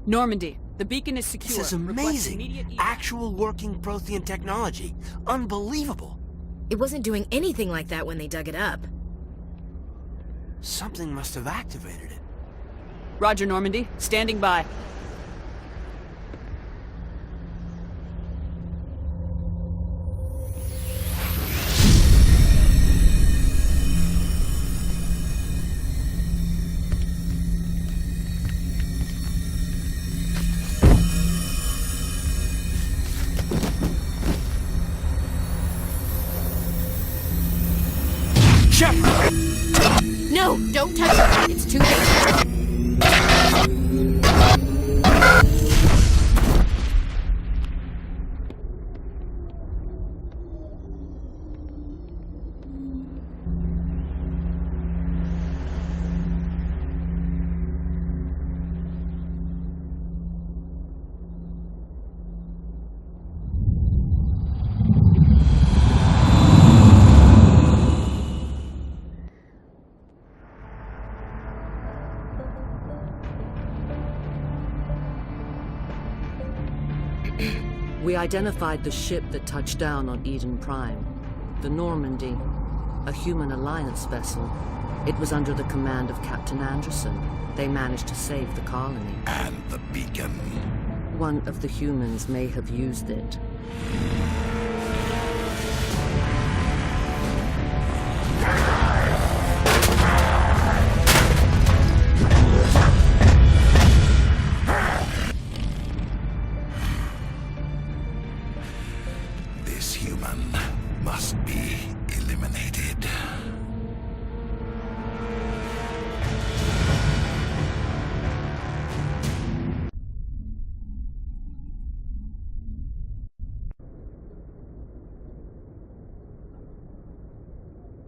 Normandy, the beacon is secure. This is Request amazing. immediate evac. Actual working Prothean technology. Unbelievable. It wasn't doing anything like that when they dug it up. Something must have activated it. Roger, Normandy. Standing by. Shepard! No! Don't touch it! It's too dangerous. We identified the ship that touched down on Eden Prime. The Normandy. A human alliance vessel. It was under the command of Captain Anderson. They managed to save the colony. And the beacon. One of the humans may have used it. This human must be eliminated.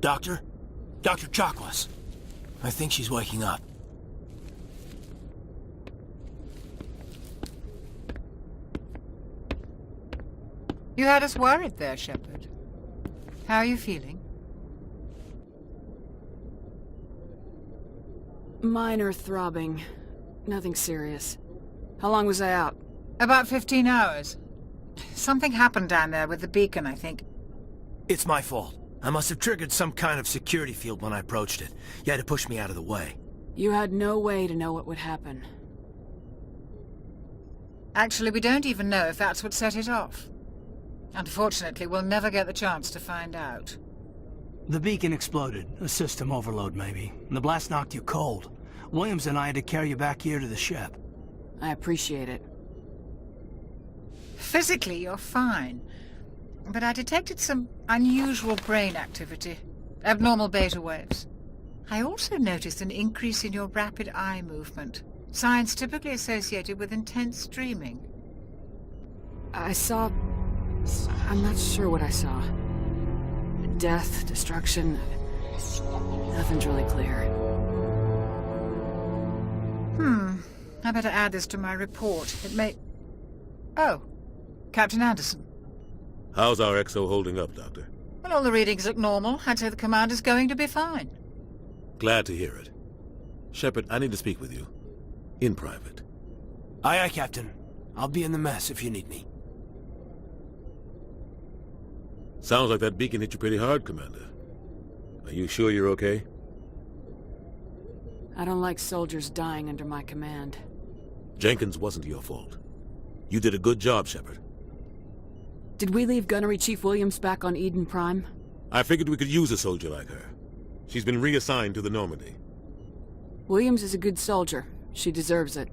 Doctor? Dr. Chakwas. I think she's waking up. You had us worried there, Shepard. How are you feeling? Minor throbbing. Nothing serious. How long was I out? About 15 hours. Something happened down there with the beacon, I think. It's my fault. I must have triggered some kind of security field when I approached it. You had to push me out of the way. You had no way to know what would happen. Actually, we don't even know if that's what set it off. Unfortunately, we'll never get the chance to find out. The beacon exploded. A system overload, maybe. The blast knocked you cold. Williams and I had to carry you back here to the ship. I appreciate it. Physically, you're fine. But I detected some unusual brain activity. Abnormal beta waves. I also noticed an increase in your rapid eye movement. Signs typically associated with intense dreaming. I saw... I'm not sure what I saw. Death, destruction... Nothing's really clear. I better add this to my report. It may... Oh. Captain Anderson. How's our XO holding up, Doctor? Well, all the readings look normal. I'd say the commander's going to be fine. Glad to hear it. Shepard, I need to speak with you. In private. Aye, aye, Captain. I'll be in the mess if you need me. Sounds like that beacon hit you pretty hard, Commander. Are you sure you're okay? I don't like soldiers dying under my command. Jenkins wasn't your fault. You did a good job, Shepard. Did we leave Gunnery Chief Williams back on Eden Prime? I figured we could use a soldier like her. She's been reassigned to the Normandy. Williams is a good soldier. She deserves it.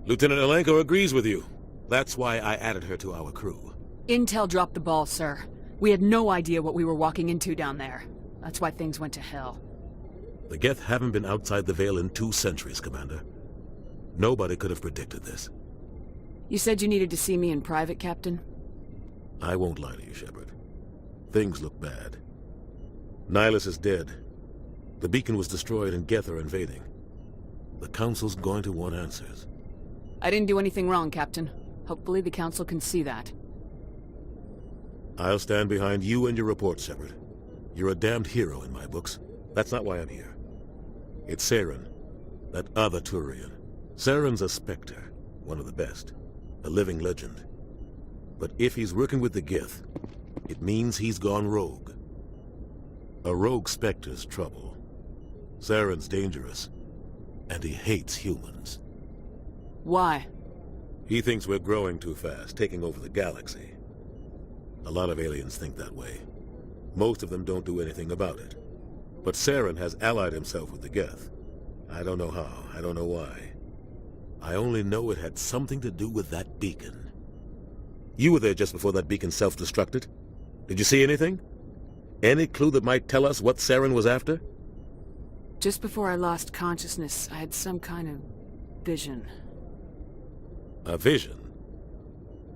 Lieutenant Alenko agrees with you. That's why I added her to our crew. Intel dropped the ball, sir. We had no idea what we were walking into down there. That's why things went to hell. The Geth haven't been outside the Veil in 2 centuries, Commander. Nobody could have predicted this. You said you needed to see me in private, Captain? I won't lie to you, Shepard. Things look bad. Nihilus is dead. The beacon was destroyed and Geth are invading. The Council's going to want answers. I didn't do anything wrong, Captain. Hopefully the Council can see that. I'll stand behind you and your report, Shepard. You're a damned hero in my books. That's not why I'm here. It's Saren. That other Turian. Saren's a Spectre. one of the best, a living legend. But if he's working with the Gith, it means he's gone rogue. A rogue Spectre's trouble. Saren's dangerous, and he hates humans. Why? He thinks we're growing too fast, taking over the galaxy. A lot of aliens think that way. Most of them don't do anything about it. But Saren has allied himself with the Geth. I don't know how, I don't know why. I only know it had something to do with that beacon. You were there just before that beacon self-destructed. Did you see anything? Any clue that might tell us what Saren was after? Just before I lost consciousness, I had some kind of vision. A vision?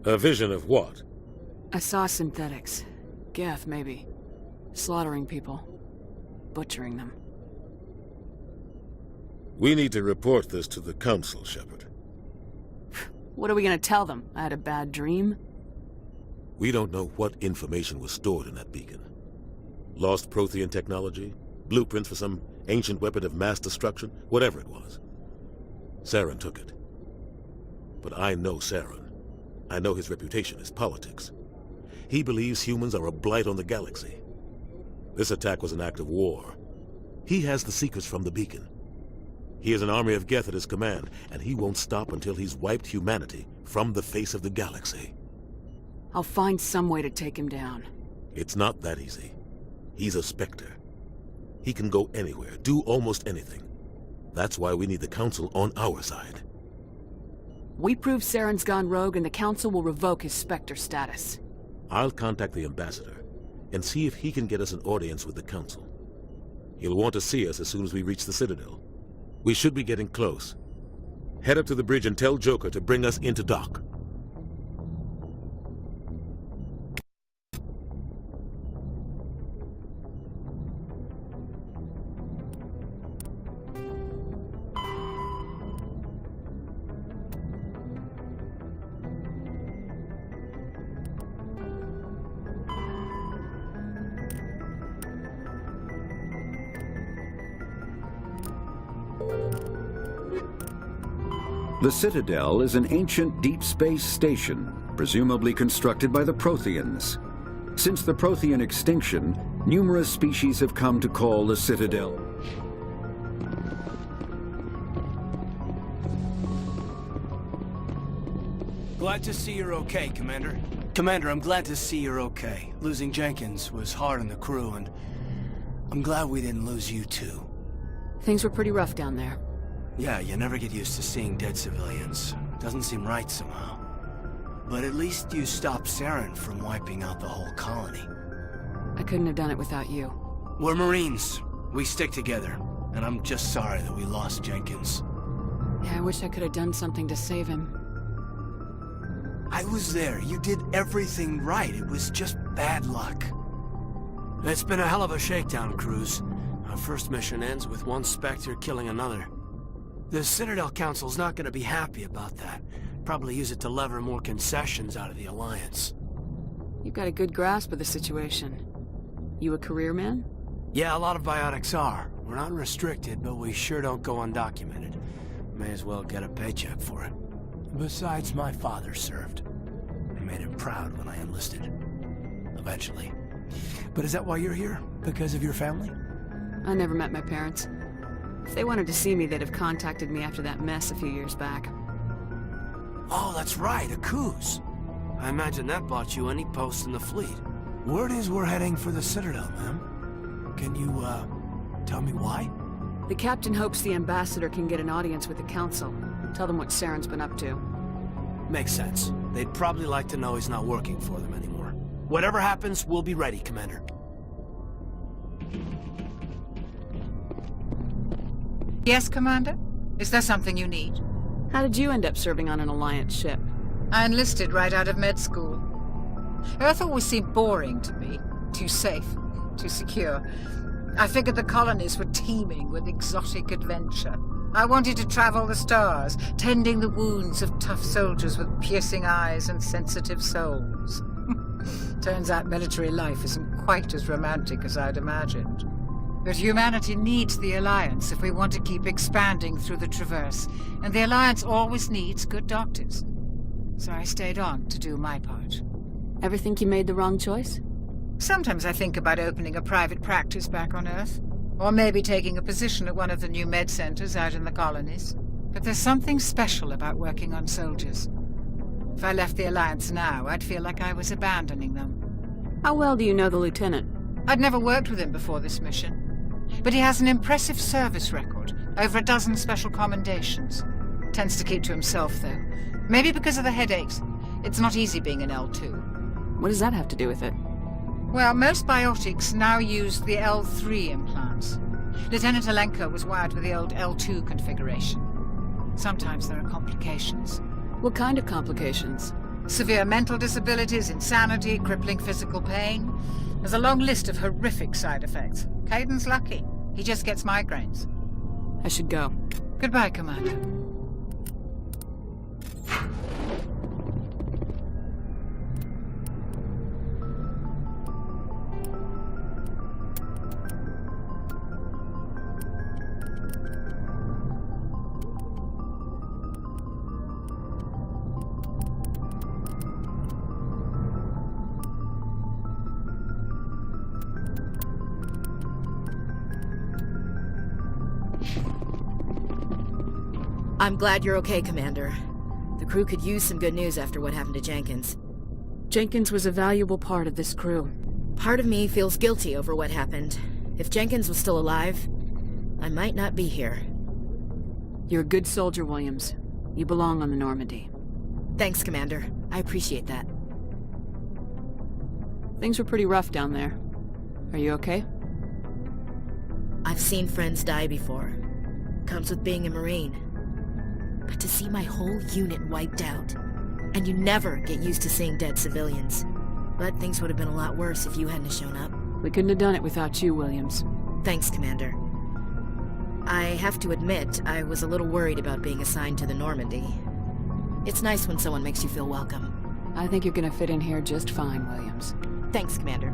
A vision of what? I saw synthetics. Geth, maybe. Slaughtering people. Butchering them. We need to report this to the Council, Shepard. What are we gonna tell them? I had a bad dream? We don't know what information was stored in that beacon. Lost Prothean technology? Blueprints for some ancient weapon of mass destruction? Whatever it was. Saren took it. But I know Saren. I know his reputation is politics. He believes humans are a blight on the galaxy. This attack was an act of war. He has the secrets from the beacon. He has an army of Geth at his command, and he won't stop until he's wiped humanity from the face of the galaxy. I'll find some way to take him down. It's not that easy. He's a Spectre. He can go anywhere, do almost anything. That's why we need the Council on our side. We prove Saren's gone rogue and the Council will revoke his Spectre status. I'll contact the Ambassador and see if he can get us an audience with the Council. He'll want to see us as soon as we reach the Citadel. We should be getting close. Head up to the bridge and tell Joker to bring us into dock. The Citadel is an ancient deep space station, presumably constructed by the Protheans. Since the Prothean extinction, numerous species have come to call the Citadel. Glad to see you're okay, Commander. Commander, I'm glad to see you're okay. Losing Jenkins was hard on the crew, and I'm glad we didn't lose you too. Things were pretty rough down there. Yeah, you never get used to seeing dead civilians. Doesn't seem right somehow. But at least you stopped Saren from wiping out the whole colony. I couldn't have done it without you. We're Marines. We stick together. And I'm just sorry that we lost Jenkins. Yeah, I wish I could have done something to save him. I was there. You did everything right. It was just bad luck. It's been a hell of a shakedown, Cruz. Our first mission ends with one Spectre killing another. The Citadel Council's not going to be happy about that. Probably use it to lever more concessions out of the Alliance. You've got a good grasp of the situation. You a career man? Yeah, a lot of biotics are. We're not restricted, but we sure don't go undocumented. May as well get a paycheck for it. Besides, my father served. I made him proud when I enlisted. Eventually. But is that why you're here? Because of your family? I never met my parents. If they wanted to see me, they'd have contacted me after that mess a few years back. Oh, that's right, a Coos. I imagine that bought you any post in the fleet. Word is we're heading for the Citadel, ma'am. Can you, tell me why? The captain hopes the Ambassador can get an audience with the Council. Tell them what Saren's been up to. Makes sense. They'd probably like to know he's not working for them anymore. Whatever happens, we'll be ready, Commander. Yes, Commander? Is there something you need? How did you end up serving on an Alliance ship? I enlisted right out of med school. Earth always seemed boring to me. Too safe, too secure. I figured the colonies were teeming with exotic adventure. I wanted to travel the stars, tending the wounds of tough soldiers with piercing eyes and sensitive souls. Turns out military life isn't quite as romantic as I'd imagined. But humanity needs the Alliance if we want to keep expanding through the Traverse, and the Alliance always needs good doctors. So I stayed on to do my part. Ever think you made the wrong choice? Sometimes I think about opening a private practice back on Earth, or maybe taking a position at one of the new med centers out in the colonies. But there's something special about working on soldiers. If I left the Alliance now, I'd feel like I was abandoning them. How well do you know the Lieutenant? I'd never worked with him before this mission. But he has an impressive service record, over a dozen special commendations. Tends to keep to himself, though. Maybe because of the headaches. It's not easy being an L2. What does that have to do with it? Well, most biotics now use the L3 implants. Lieutenant Alenko was wired with the old L2 configuration. Sometimes there are complications. What kind of complications? Severe mental disabilities, insanity, crippling physical pain. There's a long list of horrific side effects. Caden's lucky. He just gets migraines. I should go. Goodbye, Commander. I'm glad you're okay, Commander. The crew could use some good news after what happened to Jenkins. Jenkins was a valuable part of this crew. Part of me feels guilty over what happened. If Jenkins was still alive, I might not be here. You're a good soldier, Williams. You belong on the Normandy. Thanks, Commander. I appreciate that. Things were pretty rough down there. Are you okay? I've seen friends die before. Comes with being a Marine. But to see my whole unit wiped out, and you never get used to seeing dead civilians. But things would have been a lot worse if you hadn't shown up. We couldn't have done it without you, Williams. Thanks, Commander. I have to admit, I was a little worried about being assigned to the Normandy. It's nice when someone makes you feel welcome. I think you're gonna fit in here just fine, Williams. Thanks, Commander.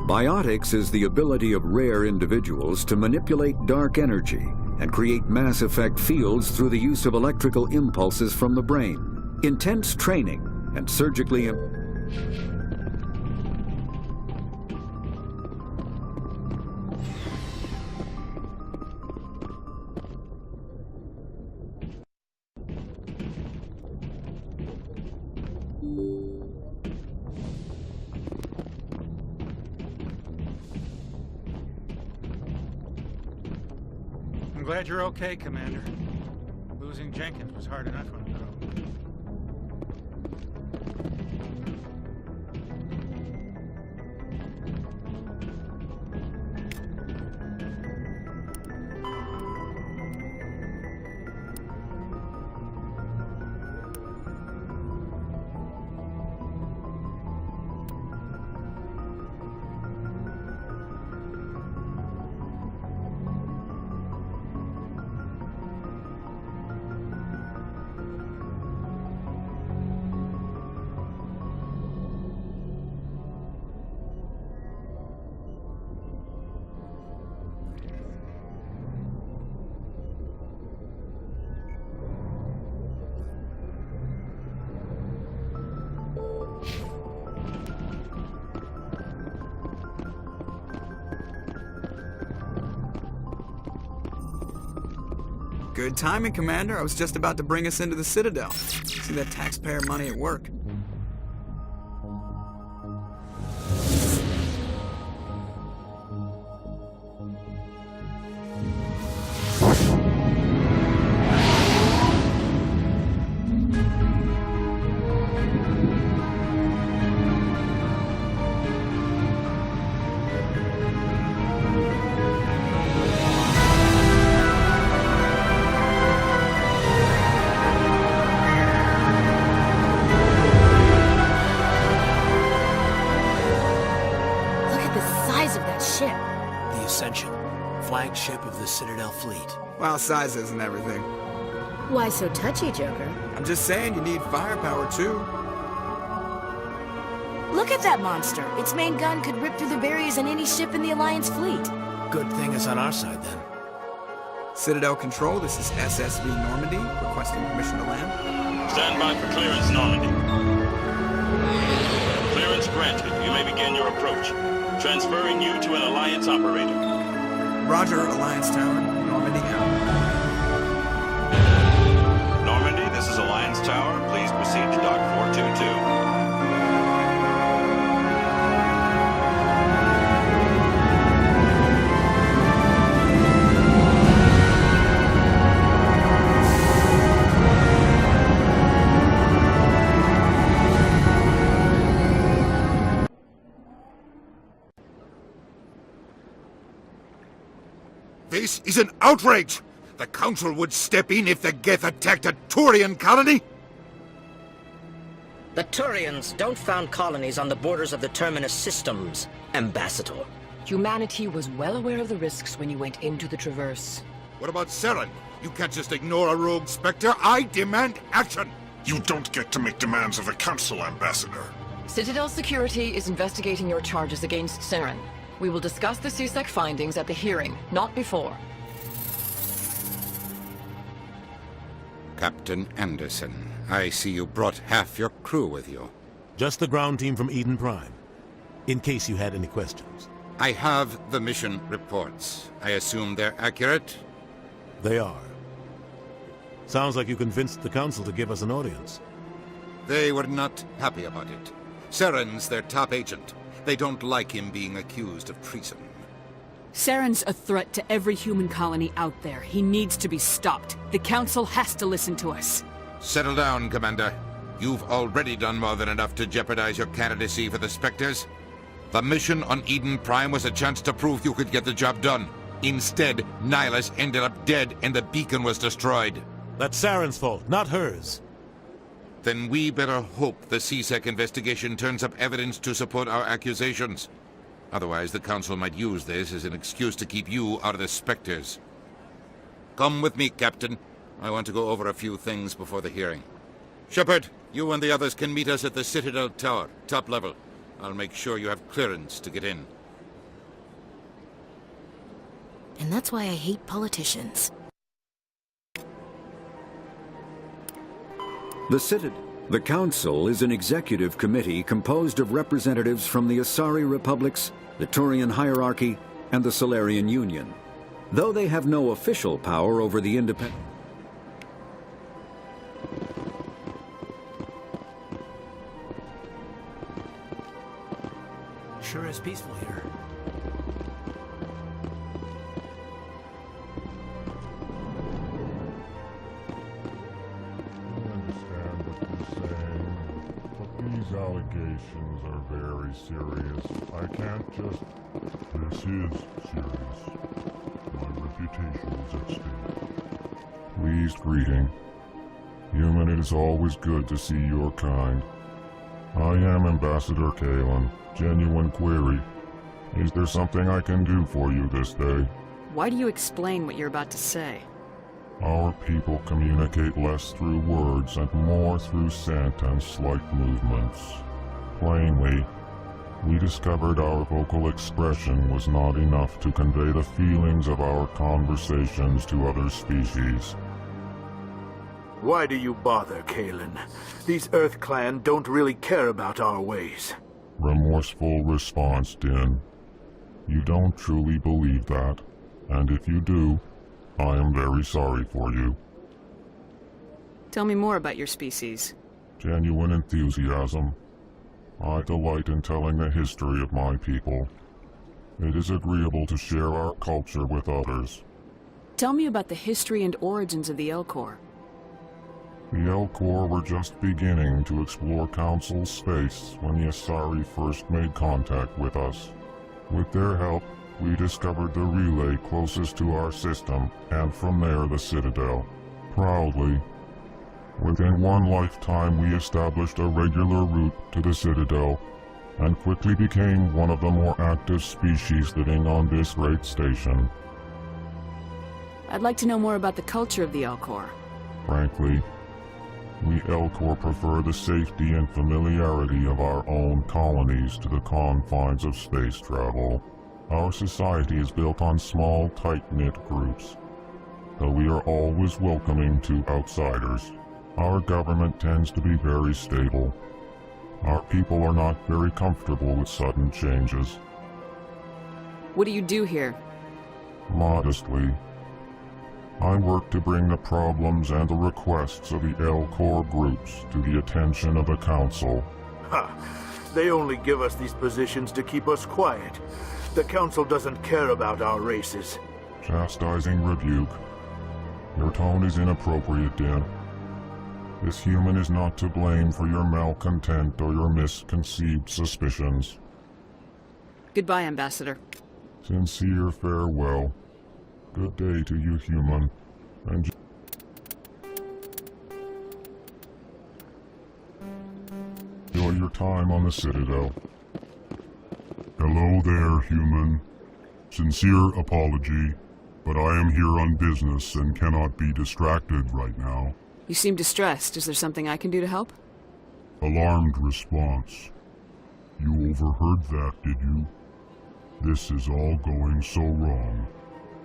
Biotics is the ability of rare individuals to manipulate dark energy and create mass effect fields through the use of electrical impulses from the brain. Intense training and surgically... I'm glad you're okay, Commander. Losing Jenkins was hard enough on his own. Good timing, Commander. I was just about to bring us into the Citadel. See that taxpayer money at work. Citadel fleet. Well, size isn't everything. Why so touchy, Joker? I'm just saying you need firepower, too. Look at that monster. Its main gun could rip through the barriers in any ship in the Alliance fleet. Good thing it's on our side, then. Citadel Control, this is SSV Normandy, requesting permission to land. Stand by for clearance, Normandy. Clearance granted. You may begin your approach. Transferring you to an Alliance operator. Roger, Alliance Tower. Normandy out. Normandy, this is Alliance Tower. Please proceed to Dock 422. This is an outrage! The Council would step in if the Geth attacked a Turian colony? The Turians don't found colonies on the borders of the Terminus systems, Ambassador. Humanity was well aware of the risks when you went into the Traverse. What about Saren? You can't just ignore a rogue Spectre. I demand action! You don't get to make demands of the Council, Ambassador. Citadel Security is investigating your charges against Saren. We will discuss the CSEC findings at the hearing, not before. Captain Anderson, I see you brought half your crew with you. Just the ground team from Eden Prime, in case you had any questions. I have the mission reports. I assume they're accurate? They are. Sounds like you convinced the Council to give us an audience. They were not happy about it. Saren's their top agent. They don't like him being accused of treason. Saren's a threat to every human colony out there. He needs to be stopped. The Council has to listen to us. Settle down, Commander. You've already done more than enough to jeopardize your candidacy for the Spectres. The mission on Eden Prime was a chance to prove you could get the job done. Instead, Nihilus ended up dead and the beacon was destroyed. That's Saren's fault, not hers. Then we better hope the CSEC investigation turns up evidence to support our accusations. Otherwise, the Council might use this as an excuse to keep you out of the Spectres. Come with me, Captain. I want to go over a few things before the hearing. Shepard, you and the others can meet us at the Citadel Tower, top level. I'll make sure you have clearance to get in. And that's why I hate politicians. The Council is an executive committee composed of representatives from the Asari Republics, the Turian Hierarchy, and the Solarian Union. Though they have no official power over the independent... Sure is peaceful here. These allegations are very serious. I can't just... This is serious. My reputation is at stake. Pleased greeting. Human, it is always good to see your kind. I am Ambassador Kalen. Genuine query. Is there something I can do for you this day? Why do you explain what you're about to say? Our people communicate less through words and more through scent and slight movements. Plainly, we discovered our vocal expression was not enough to convey the feelings of our conversations to other species. Why do you bother, Kalen? These Earth Clan don't really care about our ways. Remorseful response, Din. You don't truly believe that, and if you do, I am very sorry for you. Tell me more about your species. Genuine enthusiasm. I delight in telling the history of my people. It is agreeable to share our culture with others. Tell me about the history and origins of the Elcor. The Elcor were just beginning to explore Council space when the Asari first made contact with us. With their help, we discovered the relay closest to our system, and from there the Citadel. Proudly, within one lifetime we established a regular route to the Citadel, and quickly became one of the more active species living on this great station. I'd like to know more about the culture of the Elcor. Frankly, we Elcor prefer the safety and familiarity of our own colonies to the confines of space travel. Our society is built on small, tight-knit groups, though we are always welcoming to outsiders. Our government tends to be very stable. Our people are not very comfortable with sudden changes. What do you do here? Modestly, I work to bring the problems and the requests of the Elcor groups to the attention of the Council. Ha! They only give us these positions to keep us quiet. The Council doesn't care about our races. Chastising rebuke. Your tone is inappropriate, Din. This human is not to blame for your malcontent or your misconceived suspicions. Goodbye, Ambassador. Sincere farewell. Good day to you, human. And enjoy your time on the Citadel. Hello there, human. Sincere apology, but I am here on business and cannot be distracted right now. You seem distressed. Is there something I can do to help? Alarmed response. You overheard that, did you? This is all going so wrong,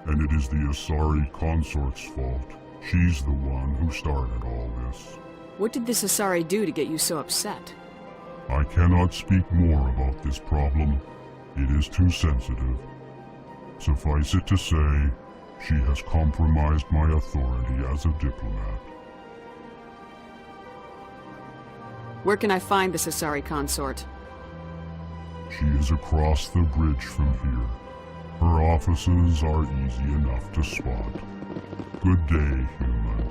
and it is the Asari consort's fault. She's the one who started all this. What did this Asari do to get you so upset? I cannot speak more about this problem. It is too sensitive. Suffice it to say, she has compromised my authority as a diplomat. Where can I find this Asari consort? She is across the bridge from here. Her offices are easy enough to spot. Good day, human.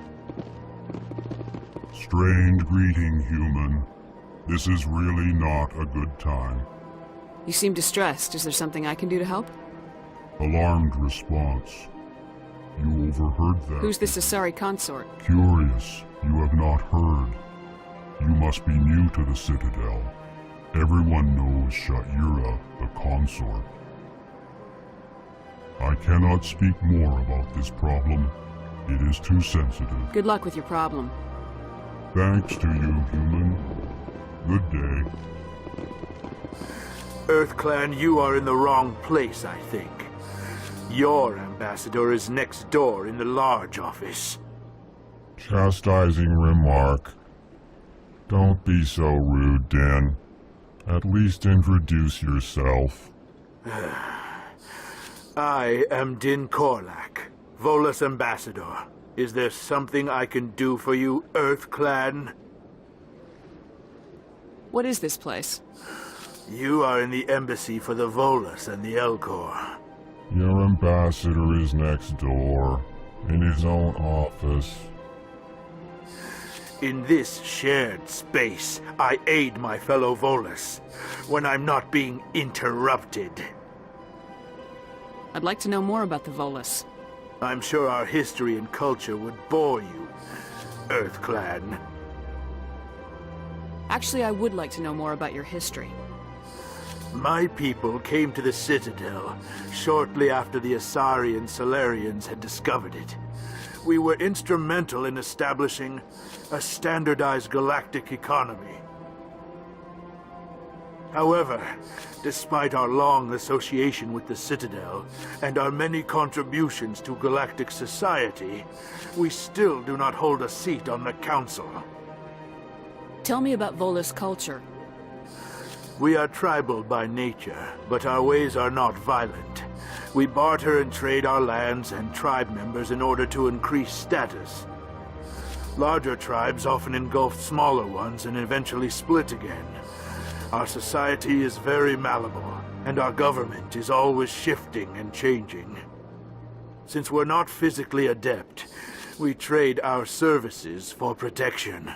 Strained greeting, human. This is really not a good time. You seem distressed. Is there something I can do to help? Alarmed response. You overheard that. Who's this Asari consort? Curious. You have not heard. You must be new to the Citadel. Everyone knows Sha'ira, the consort. I cannot speak more about this problem. It is too sensitive. Good luck with your problem. Thanks to you, human. Good day. EarthClan, you are in the wrong place, I think. Your ambassador is next door in the large office. Chastising remark. Don't be so rude, Din. At least introduce yourself. I am Din Korlak, Volus ambassador. Is there something I can do for you, EarthClan? What is this place? You are in the embassy for the Volus and the Elcor. Your ambassador is next door, in his own office. In this shared space, I aid my fellow Volus when I'm not being interrupted. I'd like to know more about the Volus. I'm sure our history and culture would bore you, EarthClan. Actually, I would like to know more about your history. My people came to the Citadel shortly after the Asari and Salarians had discovered it. We were instrumental in establishing a standardized galactic economy. However, despite our long association with the Citadel and our many contributions to galactic society, we still do not hold a seat on the Council. Tell me about Volus culture. We are tribal by nature, but our ways are not violent. We barter and trade our lands and tribe members in order to increase status. Larger tribes often engulf smaller ones and eventually split again. Our society is very malleable, and our government is always shifting and changing. Since we're not physically adept, we trade our services for protection.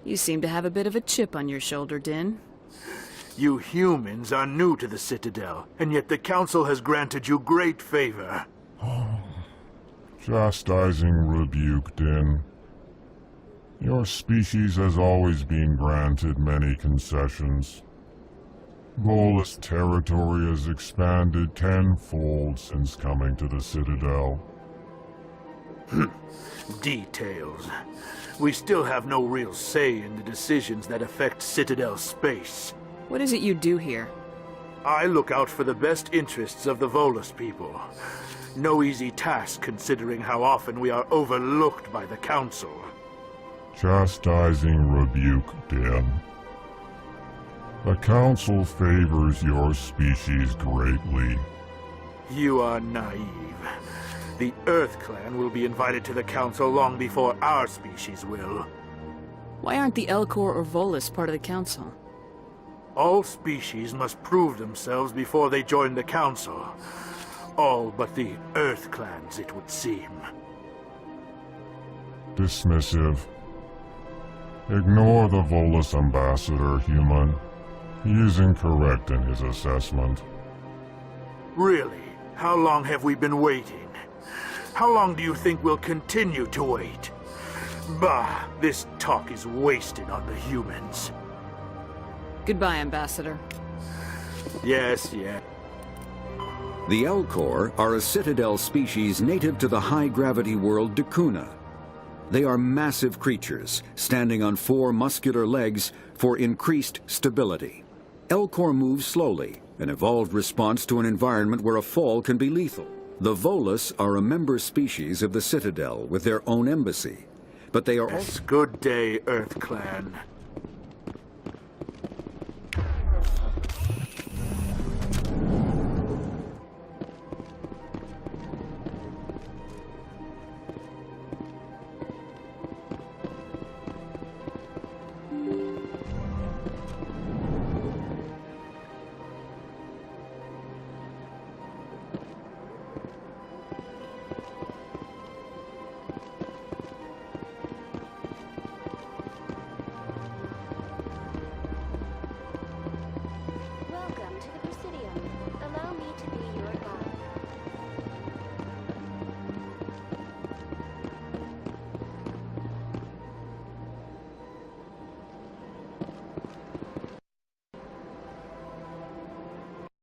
You seem to have a bit of a chip on your shoulder, Din. You humans are new to the Citadel, and yet the Council has granted you great favor. Chastising rebuke, Din. Your species has always been granted many concessions. Volus territory has expanded tenfold since coming to the Citadel. Details. We still have no real say in the decisions that affect Citadel space. What is it you do here? I look out for the best interests of the Volus people. No easy task considering how often we are overlooked by the Council. Chastising rebuke, Dan. The Council favors your species greatly. You are naive. The Earth Clan will be invited to the Council long before our species will. Why aren't the Elcor or Volus part of the Council? All species must prove themselves before they join the Council. All but the Earth Clans, it would seem. Dismissive. Ignore the Volus ambassador, human. He is incorrect in his assessment. Really? How long have we been waiting? How long do you think we'll continue to wait? Bah, this talk is wasted on the humans. Goodbye, Ambassador. Yes. The Elcor are a Citadel species native to the high-gravity world Dakuna. They are massive creatures, standing on 4 muscular legs for increased stability. Elcor move slowly, an evolved response to an environment where a fall can be lethal. The Volus are a member species of the Citadel with their own embassy, but they are also... Good day, Earth Clan.